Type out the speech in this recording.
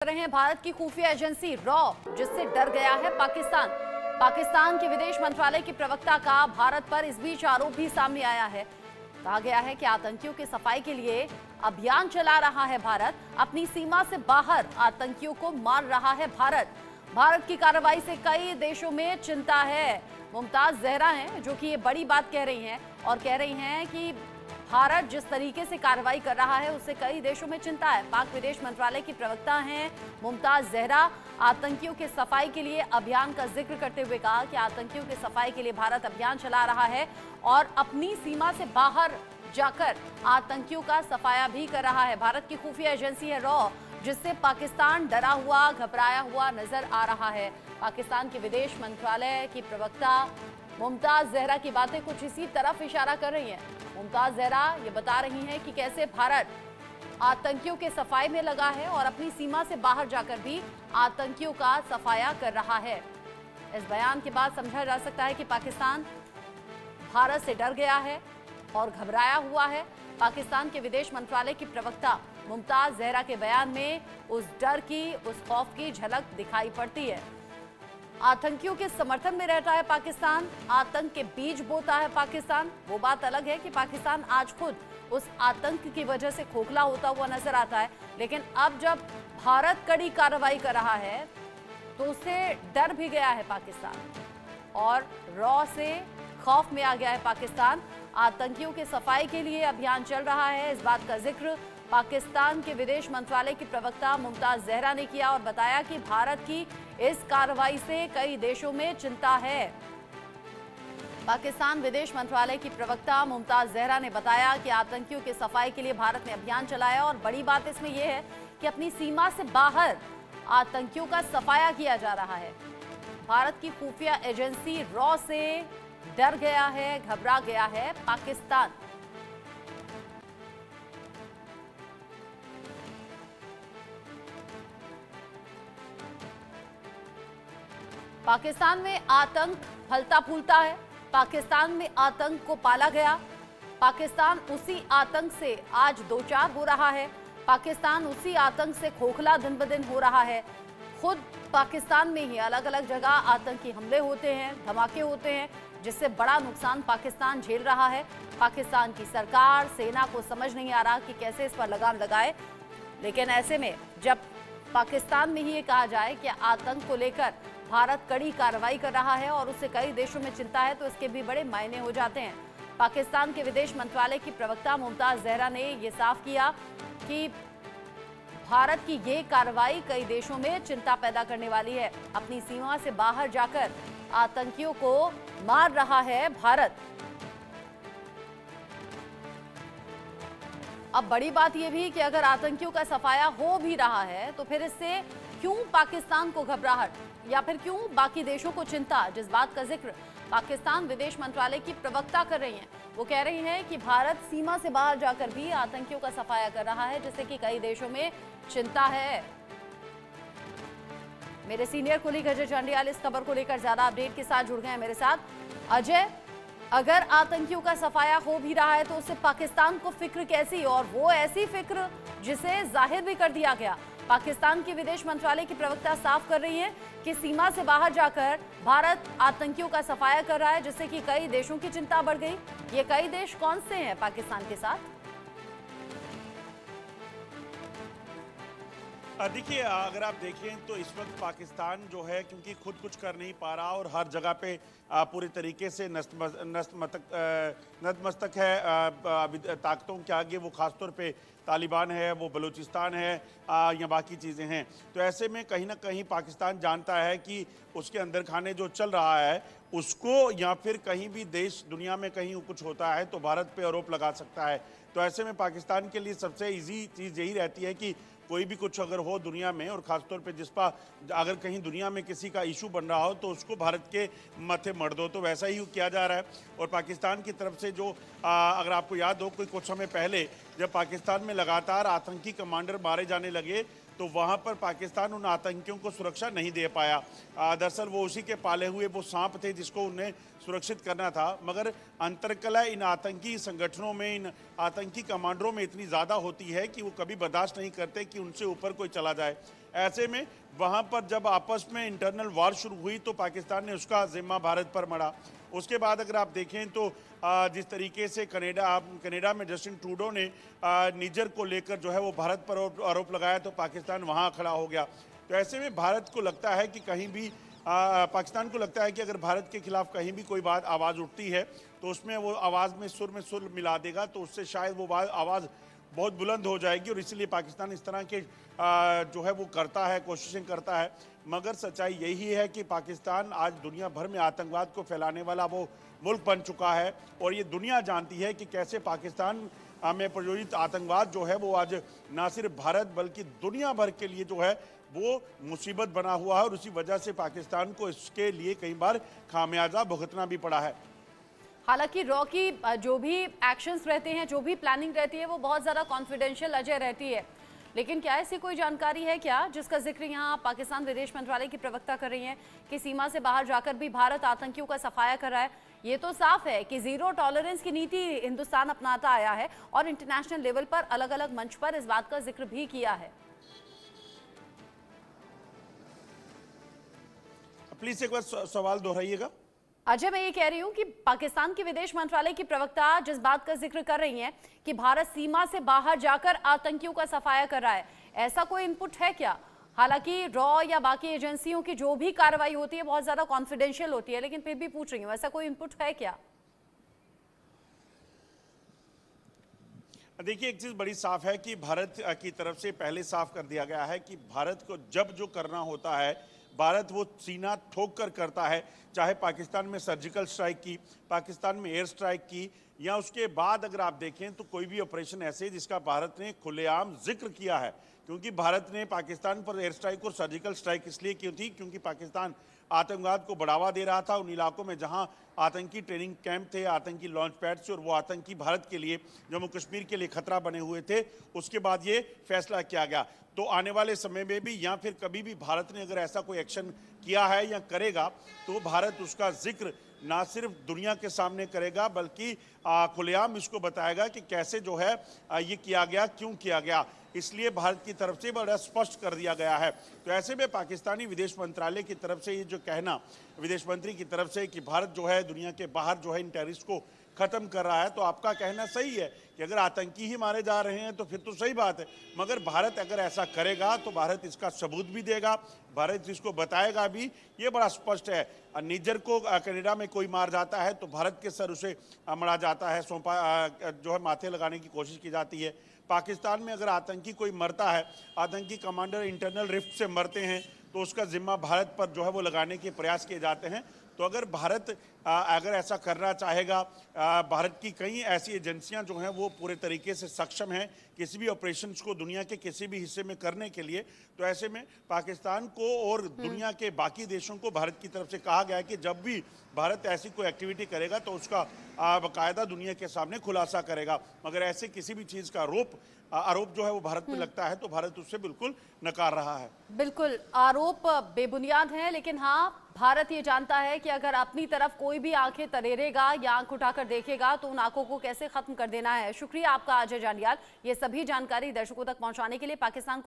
रहे हैं भारत की खुफिया एजेंसी रॉ, जिससे डर गया है पाकिस्तान। पाकिस्तान के विदेश मंत्रालय की प्रवक्ता का भारत पर इस बीच आरोप भी सामने आया है। कहा गया है कि आतंकियों की सफाई के लिए अभियान चला रहा है भारत, अपनी सीमा से बाहर आतंकियों को मार रहा है भारत की कार्रवाई से कई देशों में चिंता है। मुमताज जहरा हैं जो कि ये बड़ी बात कह रही हैं और कह रही हैं कि भारत जिस तरीके से कार्रवाई कर रहा है उससे कई देशों में चिंता है। पाक विदेश मंत्रालय की प्रवक्ता हैं मुमताज जहरा, आतंकियों के सफाई के लिए अभियान का जिक्र करते हुए कहा कि आतंकियों के सफाई के लिए भारत अभियान चला रहा है और अपनी सीमा से बाहर जाकर आतंकियों का सफाया भी कर रहा है। भारत की खुफिया एजेंसी है रॉ, जिससे पाकिस्तान डरा हुआ, घबराया हुआ नजर आ रहा है। पाकिस्तान के विदेश मंत्रालय की प्रवक्ता मुमताज जहरा की बातें कुछ इसी तरफ इशारा कर रही हैं। मुमताज जहरा ये बता रही हैं कि कैसे भारत आतंकियों के सफाई में लगा है और अपनी सीमा से बाहर जाकर भी आतंकियों का सफाया कर रहा है। इस बयान के बाद समझा जा सकता है कि पाकिस्तान भारत से डर गया है और घबराया हुआ है। पाकिस्तान के विदेश मंत्रालय की प्रवक्ता मुमताज जहरा के बयान में उस डर की, उस खौफ की झलक दिखाई पड़ती है। आतंकियों के समर्थन में रहता है पाकिस्तान, आतंक के बीज बोता है पाकिस्तान। वो बात अलग है कि पाकिस्तान आज खुद उस आतंक की वजह से खोखला होता हुआ नजर आता है, लेकिन अब जब भारत कड़ी कार्रवाई कर रहा है तो उससे डर भी गया है पाकिस्तान और रॉ से खौफ में आ गया है पाकिस्तान। आतंकियों के सफाई के लिए अभियान चल रहा है, इस बात का जिक्र पाकिस्तान के विदेश मंत्रालय की प्रवक्ता मुमताज जहरा ने किया और बताया कि भारत की इस कार्रवाई से कई देशों में चिंता है। पाकिस्तान विदेश मंत्रालय की प्रवक्ता मुमताज जहरा ने बताया कि आतंकियों के सफाई के लिए भारत ने अभियान चलाया और बड़ी बात इसमें यह है कि अपनी सीमा से बाहर आतंकियों का सफाया किया जा रहा है। भारत की खुफिया एजेंसी रॉ से डर गया है, घबरा गया है पाकिस्तान। पाकिस्तान में आतंक फलता फूलता है, पाकिस्तान में आतंक को पाला गया, पाकिस्तान उसी आतंक से आज दो चार हो रहा है, पाकिस्तान उसी आतंक से खोखला दिन ब दिन हो रहा है। खुद पाकिस्तान में ही अलग अलग जगह आतंकी हमले होते हैं, धमाके होते हैं, जिससे बड़ा नुकसान पाकिस्तान झेल रहा है। पाकिस्तान की सरकार, सेना को समझ नहीं आ रहा कि कैसे इस पर लगाम लगाए, लेकिन ऐसे में जब पाकिस्तान में ही ये कहा जाए कि आतंक को लेकर भारत कड़ी कार्रवाई कर रहा है और उससे कई देशों में चिंता है, तो इसके भी बड़े मायने हो जाते हैं। पाकिस्तान के विदेश मंत्रालय की प्रवक्ता मुमताज जहरा ने यह साफ किया कि भारत की ये कार्रवाई कई देशों में चिंता पैदा करने वाली है। अपनी सीमा से बाहर जाकर आतंकियों को मार रहा है भारत। अब बड़ी बात यह भी कि अगर आतंकियों का सफाया हो भी रहा है तो फिर इससे क्यों पाकिस्तान को घबराहट या फिर क्यों बाकी देशों को चिंता, जिस बात का जिक्र पाकिस्तान विदेश मंत्रालय की प्रवक्ता कर रही हैं। वो कह रही हैं कि भारत सीमा से बाहर जाकर भी आतंकियों का सफाया कर रहा है, जिससे कि कई देशों में चिंता है। मेरे सीनियर कुलीग अजय चंडियाल इस खबर को लेकर ज्यादा अपडेट के साथ जुड़ गए हैं मेरे साथ। अजय, अगर आतंकियों का सफाया हो भी रहा है तो उससे पाकिस्तान को फिक्र कैसी, और वो ऐसी फिक्र जिसे जाहिर भी कर दिया गया। पाकिस्तान की विदेश मंत्रालय की प्रवक्ता साफ कर रही है कि सीमा से बाहर जाकर भारत आतंकियों का सफाया कर रहा है, जिससे कि कई देशों की चिंता बढ़ गई। ये कई देश कौन से हैं पाकिस्तान के साथ? देखिए, अगर आप देखें तो इस वक्त पाकिस्तान जो है, क्योंकि खुद कुछ कर नहीं पा रहा और हर जगह पे पूरी तरीके से नतमस्तक है अभी ताकतों के आगे। वो खासतौर पे तालिबान है, वो बलूचिस्तान है या बाकी चीज़ें हैं। तो ऐसे में कहीं ना कहीं पाकिस्तान जानता है कि उसके अंदर खाने जो चल रहा है उसको, या फिर कहीं भी देश दुनिया में कहीं कुछ होता है तो भारत पे आरोप लगा सकता है। तो ऐसे में पाकिस्तान के लिए सबसे ईजी चीज़ यही रहती है कि कोई भी कुछ अगर हो दुनिया में, और ख़ासतौर पे जिस पर अगर कहीं दुनिया में किसी का इशू बन रहा हो तो उसको भारत के माथे मर दो। तो वैसा ही किया जा रहा है। और पाकिस्तान की तरफ से जो अगर आपको याद हो, कुछ समय पहले जब पाकिस्तान में लगातार आतंकी कमांडर मारे जाने लगे तो वहाँ पर पाकिस्तान उन आतंकियों को सुरक्षा नहीं दे पाया। दरअसल वो उसी के पाले हुए वो सांप थे जिसको उन्हें सुरक्षित करना था, मगर अंतरकलह इन आतंकी संगठनों में, इन आतंकी कमांडरों में इतनी ज़्यादा होती है कि वो कभी बर्दाश्त नहीं करते कि उनसे ऊपर कोई चला जाए। ऐसे में वहाँ पर जब आपस में इंटरनल वार शुरू हुई तो पाकिस्तान ने उसका जिम्मा भारत पर मढ़ा। उसके बाद अगर आप देखें तो जिस तरीके से कनाडा में जस्टिन ट्रूडो ने निजर को लेकर जो है वो भारत पर आरोप लगाया तो पाकिस्तान वहाँ खड़ा हो गया। तो ऐसे में भारत को लगता है कि कहीं भी पाकिस्तान को लगता है कि अगर भारत के खिलाफ कहीं भी कोई बात आवाज़ उठती है तो उसमें वो आवाज़ में सुर मिला देगा, तो उससे शायद वो आवाज़ बहुत बुलंद हो जाएगी। और इसलिए पाकिस्तान इस तरह के जो है वो करता है, कोशिशें करता है। मगर सच्चाई यही है कि पाकिस्तान आज दुनिया भर में आतंकवाद को फैलाने वाला वो मुल्क बन चुका है और ये दुनिया जानती है कि कैसे पाकिस्तान में प्रायोजित आतंकवाद जो है वो आज ना सिर्फ भारत बल्कि दुनिया भर के लिए जो है वो मुसीबत बना हुआ है और उसी वजह से पाकिस्तान को इसके लिए कई बार खामियाजा भुगतना भी पड़ा है। हालांकि रॉ की जो भी एक्शंस रहते हैं, जो भी प्लानिंग रहती है, वो बहुत ज़्यादा कॉन्फिडेंशियल अजय रहती है, लेकिन क्या ऐसी कोई जानकारी है क्या जिसका जिक्र यहाँ पाकिस्तान विदेश मंत्रालय की प्रवक्ता कर रही हैं कि सीमा से बाहर जाकर भी भारत आतंकियों का सफाया कर रहा है? ये तो साफ है कि जीरो टॉलरेंस की नीति हिंदुस्तान अपनाता आया है और इंटरनेशनल लेवल पर अलग अलग मंच पर इस बात का जिक्र भी किया है। प्लीज एक बार सवाल दोहराइएगा। अजय, मैं ये कह रही हूँ कि पाकिस्तान के विदेश मंत्रालय की प्रवक्ता जिस बात का जिक्र कर रही हैं कि भारत सीमा से बाहर जाकर आतंकियों का सफाया कर रहा है, ऐसा कोई इनपुट है क्या? हालांकि रॉ या बाकी एजेंसियों की जो भी कार्रवाई होती है बहुत ज्यादा कॉन्फिडेंशियल होती है, लेकिन फिर भी पूछ रही हूँ, ऐसा कोई इनपुट है क्या? देखिए, एक चीज बड़ी साफ है कि भारत की तरफ से पहले साफ कर दिया गया है कि भारत को जब जो करना होता है भारत वो सीना ठोक कर करता है, चाहे पाकिस्तान में सर्जिकल स्ट्राइक की, पाकिस्तान में एयर स्ट्राइक की, या उसके बाद अगर आप देखें तो कोई भी ऑपरेशन ऐसे जिसका भारत ने खुलेआम जिक्र किया है। क्योंकि भारत ने पाकिस्तान पर एयर स्ट्राइक और सर्जिकल स्ट्राइक इसलिए की थी क्योंकि पाकिस्तान आतंकवाद को बढ़ावा दे रहा था उन इलाकों में जहां आतंकी ट्रेनिंग कैंप थे, आतंकी लॉन्च पैड थे और वो आतंकी भारत के लिए, जम्मू कश्मीर के लिए खतरा बने हुए थे। उसके बाद ये फैसला किया गया। तो आने वाले समय में भी या फिर कभी भी भारत ने अगर ऐसा कोई एक्शन किया है या करेगा तो भारत उसका जिक्र ना सिर्फ दुनिया के सामने करेगा बल्कि खुलेआम इसको बताएगा कि कैसे जो है ये किया गया, क्यों किया गया। इसलिए भारत की तरफ से बड़ा स्पष्ट कर दिया गया है। तो ऐसे में पाकिस्तानी विदेश मंत्रालय की तरफ से ये जो कहना विदेश मंत्री की तरफ से कि भारत जो है दुनिया के बाहर जो है इन टेररिस्ट को खत्म कर रहा है, तो आपका कहना सही है कि अगर आतंकी ही मारे जा रहे हैं तो फिर तो सही बात है। मगर भारत अगर ऐसा करेगा तो भारत इसका सबूत भी देगा, भारत इसको बताएगा भी, ये बड़ा स्पष्ट है। निजर को कनाडा में कोई मार जाता है तो भारत के सर उसे मरा जाता है, सौंपा जो है माथे लगाने की कोशिश की जाती है। पाकिस्तान में अगर आतंकी कोई मरता है, आतंकी कमांडर इंटरनल रिफ्ट से मरते हैं तो उसका जिम्मा भारत पर जो है वो लगाने के प्रयास किए जाते हैं। तो अगर भारत अगर ऐसा करना चाहेगा, भारत की कई ऐसी एजेंसियां जो हैं वो पूरे तरीके से सक्षम हैं किसी भी ऑपरेशंस को दुनिया के किसी भी हिस्से में करने के लिए। तो ऐसे में पाकिस्तान को और दुनिया के बाकी देशों को भारत की तरफ से कहा गया है कि जब भी भारत ऐसी कोई एक्टिविटी करेगा तो उसका बाकायदा दुनिया के सामने खुलासा करेगा। मगर ऐसे किसी भी चीज़ का आरोप जो है वो भारत पे लगता है तो भारत उससे बिल्कुल नकार रहा है। बिल्कुल, आरोप बेबुनियाद हैं, लेकिन हाँ भारत ये जानता है कि अगर अपनी तरफ कोई भी आंखें तरेरेगा या आंख उठाकर देखेगा तो उन आंखों को कैसे खत्म कर देना है। शुक्रिया आपका अजय जांडियाल, ये सभी जानकारी दर्शकों तक पहुंचाने के लिए। पाकिस्तान